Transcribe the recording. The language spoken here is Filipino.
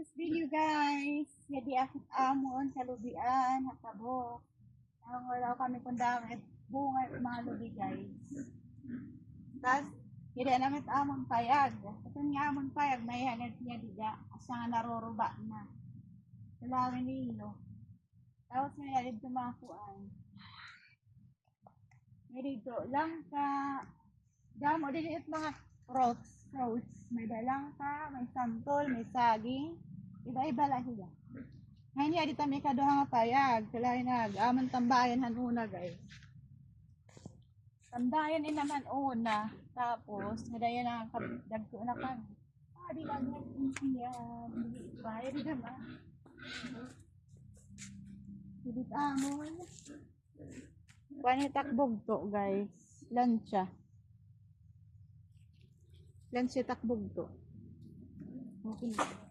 this video guys. Jadi akit amon sa lubian, hakabok. Ang wala kami kung damit bunga at mga lubi guys. Tapos, hindi namin amon payag. Ito nga amon payag, may hangat niya diga. Asa nga naroruba na. Salawin nilo. Tapos may halid tumakuan. May dito lang ka. Damo din it mga fruits. May dalangka, may santol, may saging. Iba-iba lang sila. Ngayon niya, dito may kaduha nga payag. Sila amon tambayan hanuna guys. Tambayan naman una. Tapos, nadayan na dagko na kan. Di lang yan. Bahay di naman. Dito amon. Takbog to guys. Lansya. Lansya takbog to. Okay.